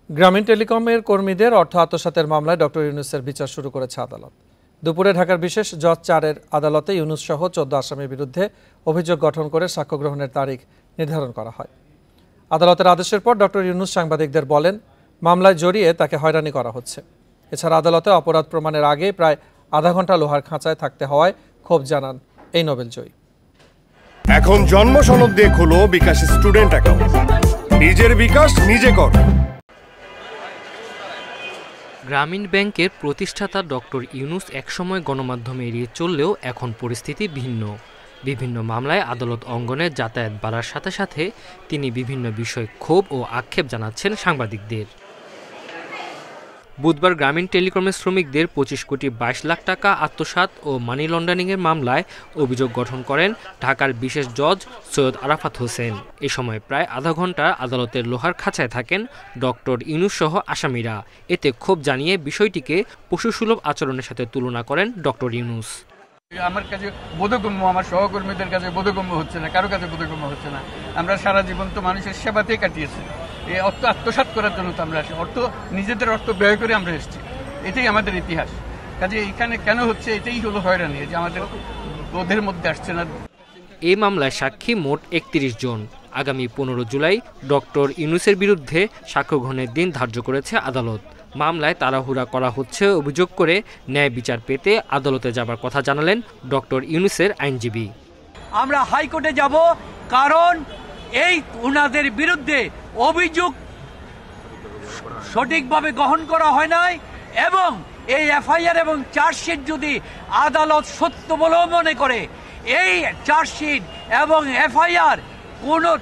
গ্রামীণ টেলিকমের কর্মীদের অর্থ আত্মসাতের মামলায় ডক্টর ইউনূসের বিচার শুরু করেছে আদালত। দুপুরে ঢাকার বিশেষ জজ 4-এর আদালতে ইউনূস সহ 14 আসামির বিরুদ্ধে অভিযোগ গঠন করে সাক্ষ্য গ্রহণের তারিখ নির্ধারণ করা হয়। আদালতের আদেশের পর ডক্টর ইউনূস সাংবাদিকদের বলেন, মামলায় জড়িয়ে তাকে হয়রানি করা হচ্ছে। এছাড়া আদালতে অপরাধ প্রমাণের আগে প্রায় আধা ঘন্টা লোহার খাঁচায় থাকতে হওয়ায় ক্ষোভ জানান এই নোবেলজয়ী। এখন জন্ম সনদ দিয়ে খোলো বিকাশ স্টুডেন্ট অ্যাকাউন্ট। নিজের বিকাশ নিজে কর। গ্রামীণ ব্যাংকের প্রতিষ্ঠাতা ডক্টর ইউনূস একসময় গণমাধ্যমে এড়িয়ে চললেও এখন পরিস্থিতি ভিন্ন। বিভিন্ন মামলায় আদালত অঙ্গনে যাতায়াত বাড়ার সাথে সাথে তিনি বিভিন্ন বিষয়ে ক্ষোভ ও আক্ষেপ জানাচ্ছেন সাংবাদিকদের। বুধবার গ্রামীণ টেলিকমের শ্রমিকদের 25 কোটি 22 লাখ টাকা আত্মসাৎ ও মানি লন্ডারিংয়ের মামলায় অভিযোগ গঠন করেন ঢাকার বিশেষ জজ সৈয়দ আরাফাত হোসেন। এ সময় প্রায় আধা ঘন্টা আদালতের লোহার খাঁচায় থাকেন ডক্টর ইউনূস সহ আসামিরা। এতে ক্ষোভ জানিয়ে বিষয়টিকে পশুসুলভ আচরণের সাথে তুলনা করেন ডক্টর ইউনূস। আমার কাছে বোধগম্য, আমার সহকর্মীদের কাছে বোধগম্য হচ্ছে না, কারো কাছে বোধগম্য হচ্ছে না। আমরা সারা জীবন তো মানুষের সেবাতেই কাটিয়েছি। এই অর্থ আত্মসাৎ করার জন্য তো আমরা নিজেদের অর্থ ব্যয় করে আমরা এসেছি। এটাই আমাদের ইতিহাস। কাজে এখানে কেন হচ্ছে, এটাই হলো হয়রানি, যে আমাদের বোধের মধ্যে আসছে না। এই মামলায় সাক্ষী মোট 31 জন। আগামী 15 জুলাই ডক্টর ইউনূসের বিরুদ্ধে সাক্ষ্য গ্রহণের দিন ধার্য করেছে আদালত। মামলায় তাড়াহুড়া করা হচ্ছে অভিযোগ করে ন্যায় বিচার পেতে আদালতে যাবার কথা জানালেন ডক্টর ইউনূসের আইনজীবী। আমরা হাইকোর্টে যাব, কারণ এই ওনাদের বিরুদ্ধে অভিযোগ সঠিকভাবে গ্রহণ করা হয় নাই, এবং এই এফআইআর এবং চার্জশিট যদি আদালত সত্য বলেও মনে করে, এই চার্জশিট এবং এফআইআর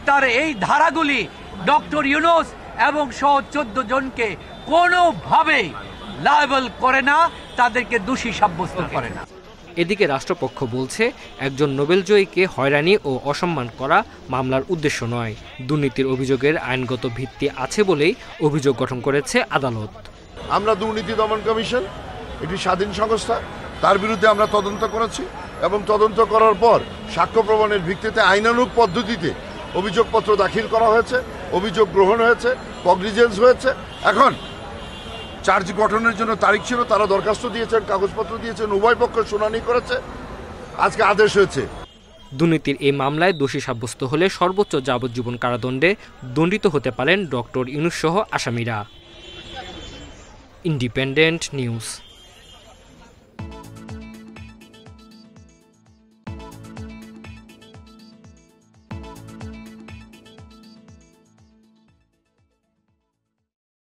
তার এই ধারাগুলি ডক্টর ইউনূস এবং সহ 14 জনকে কোনোভাবে লায়াবল করে না, তাদেরকে দোষী সাব্যস্ত করে না। এদিকে রাষ্ট্রপক্ষ বলছে, একজন নোবেলজয়ীকে হয়রানি ও অসম্মান করা মামলার উদ্দেশ্য নয়। দুর্নীতির অভিযোগের আইনগত ভিত্তি আছে বলেই অভিযোগ গঠন করেছে আদালত। আমরা দুর্নীতি দমন কমিশন, এটি স্বাধীন সংস্থা, তার বিরুদ্ধে আমরা তদন্ত করেছি এবং তদন্ত করার পর সাক্ষ্য প্রমাণের ভিত্তিতে আইনানুগ পদ্ধতিতে অভিযোগপত্র দাখিল করা হয়েছে, অভিযোগ গ্রহণ হয়েছে, কগনিজেন্স হয়েছে। এখন চার্জ গঠনের জন্য তারিখ ছিল, তারা দরখাস্ত দিয়েছেন, কাগজপত্র দিয়েছেন, উভয় পক্ষ শুনানি করেছে, আজকে আদেশ হয়েছে। দুর্নীতির এই মামলায় দোষী সাব্যস্ত হলে সর্বোচ্চ যাবজ্জীবন কারাদণ্ডে দণ্ডিত হতে পারেন ডক্টর ইউনূস সহ আসামিরা। Independent news.